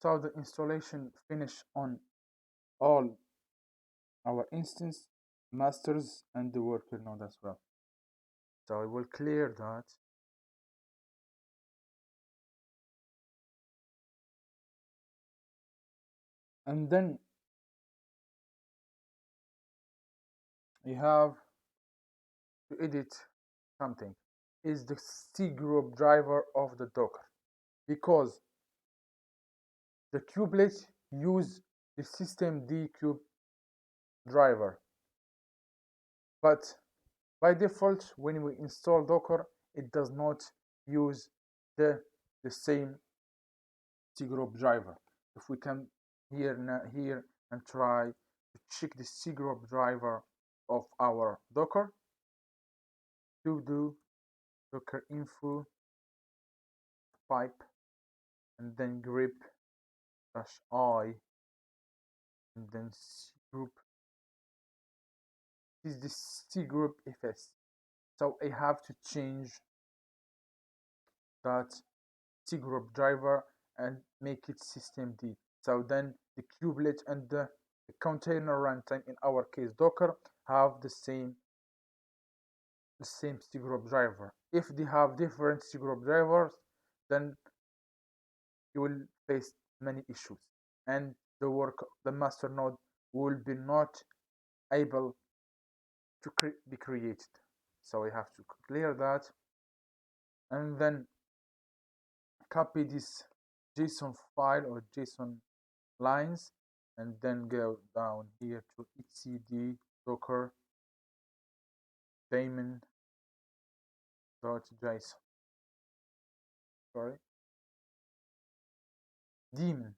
So the installation finished on all our instance masters and the worker node as well. So I will clear that. And then you have to edit something. Is the C group driver of the Docker, because the kubelet use the systemd kube driver, but by default when we install Docker it does not use the same C group driver. If we come here and try to check the C group driver of our Docker, sudo docker info pipe and then grep -i and then C group. This is the C group fs. So I have to change that C group driver and make it systemd. So then the kubelet and the container runtime, in our case Docker, have the same C group driver. If they have different C group drivers, then you will face many issues, and the master node will be not able to be created. So we have to clear that, and then copy this JSON file or JSON lines, and then go down here to etcd docker daemon.json. Sorry, daemon,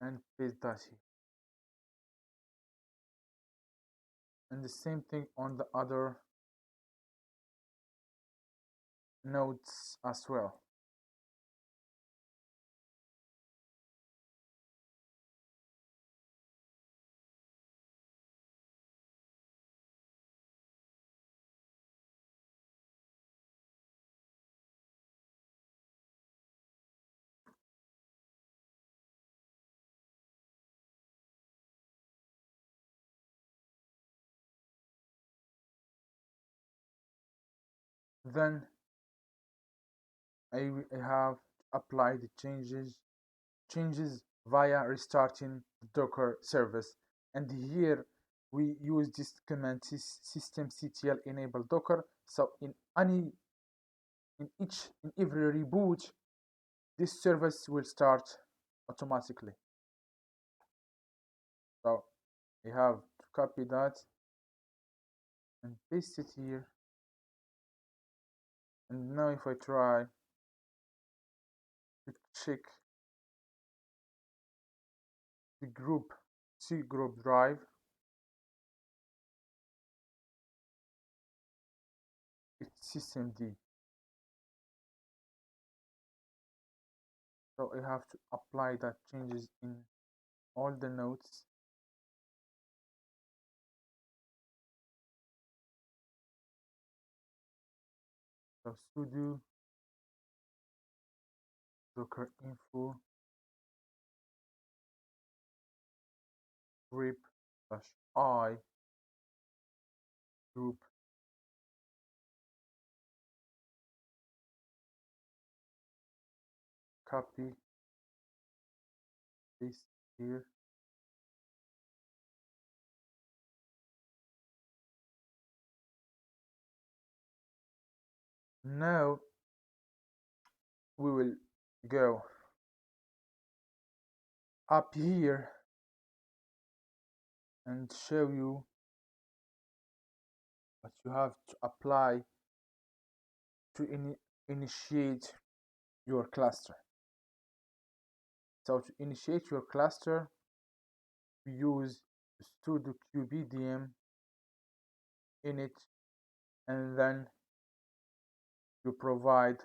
and paste that here. And the same thing on the other nodes as well. Then I have applied the changes via restarting the Docker service, and here we use this command systemctl enable Docker. So in every reboot, this service will start automatically. So we have to copy that and paste it here. And now if I try to check the C group drive, it's systemd. So I have to apply that changes in all the nodes. So sudo docker info grep -i group copy paste here. Now we will go up here and show you what you have to apply to initiate your cluster. So to initiate your cluster, we use sudo kubedm init, and then you provide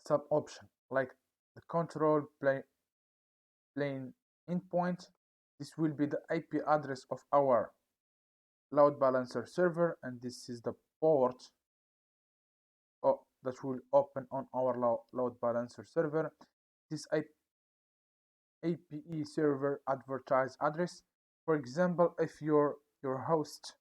some option like the control plane endpoint. This will be the IP address of our load balancer server, and this is the port that will open on our load balancer server. This APE server advertise address. For example, if your host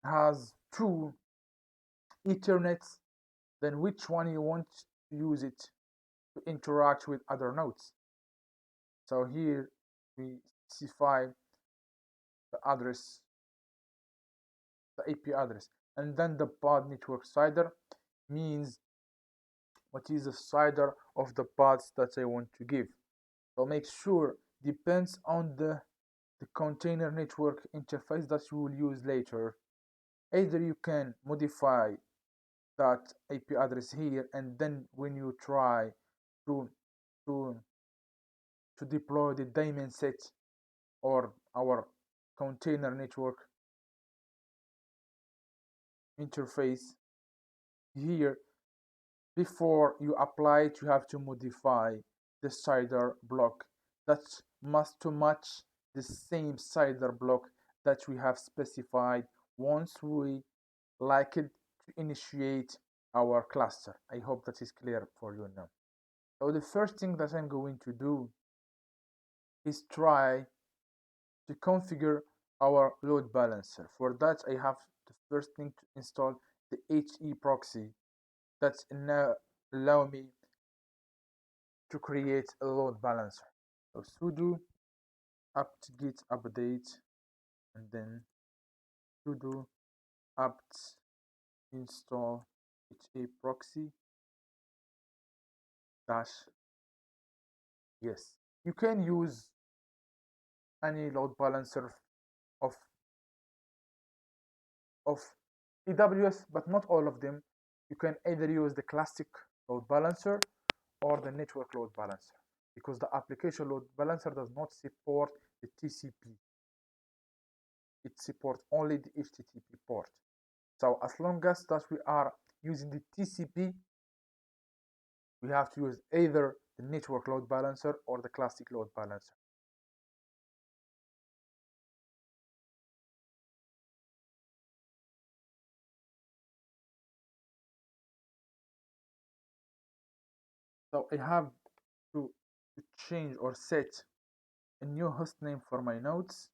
has two Ethernets, then which one you want to use it to interact with other nodes. So here we specify the address, the IP address, and then the pod network CIDR means what is the CIDR of the pods that I want to give. So make sure depends on the container network interface that you will use later. Either you can modify that IP address here, and then when you try to to to deploy the daemon set or our container network interface here, before you apply it, you have to modify the CIDR block that must to match the same CIDR block that we have specified once we like it to initiate our cluster. I hope that is clear for you now. So the first thing that I'm going to do is try to configure our load balancer. For that, I have the first thing to install the HE proxy that now allow me to create a load balancer. So sudo apt-get update, and then sudo apt install HA proxy dash yes. You can use any load balancer of AWS, but not all of them. You can either use the classic load balancer or the network load balancer, because the application load balancer does not support the TCP. It supports only the HTTP port. So as long as that we are using the TCP, we have to use either the network load balancer or the classic load balancer. So I have to change or set a new host name for my nodes.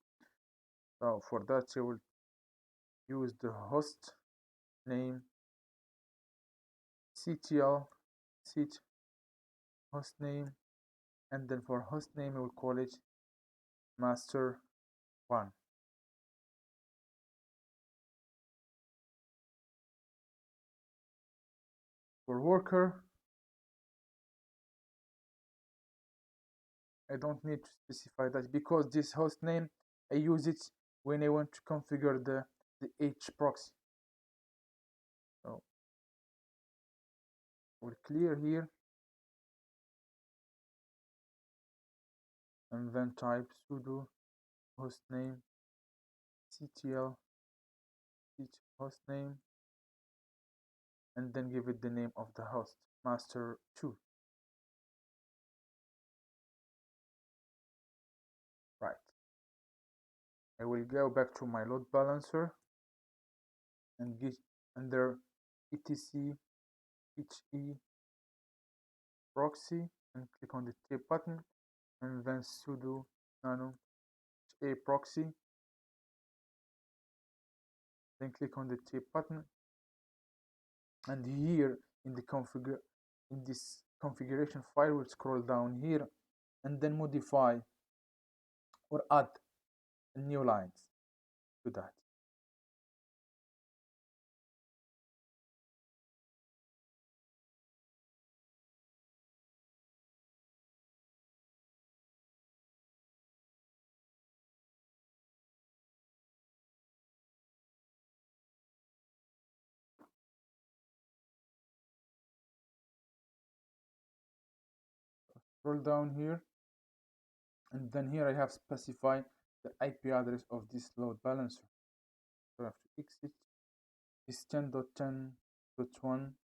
So for that, I will use the host name ctl set host name, and then for host name I will call it master 1. For worker, I don't need to specify that because this host name I use it when I want to configure the H proxy. So we'll clear here and then type sudo hostname ctl set hostname, and then give it the name of the host, master 2. Right. I will go back to my load balancer and get under etc he proxy and click on the tab button, and then sudo nano ha proxy, then click on the tab button, and here in this configuration file, we'll scroll down here and then modify or add new lines to that. Scroll down here, and then here I have specified the IP address of this load balancer. So I have to exit this 10.10.1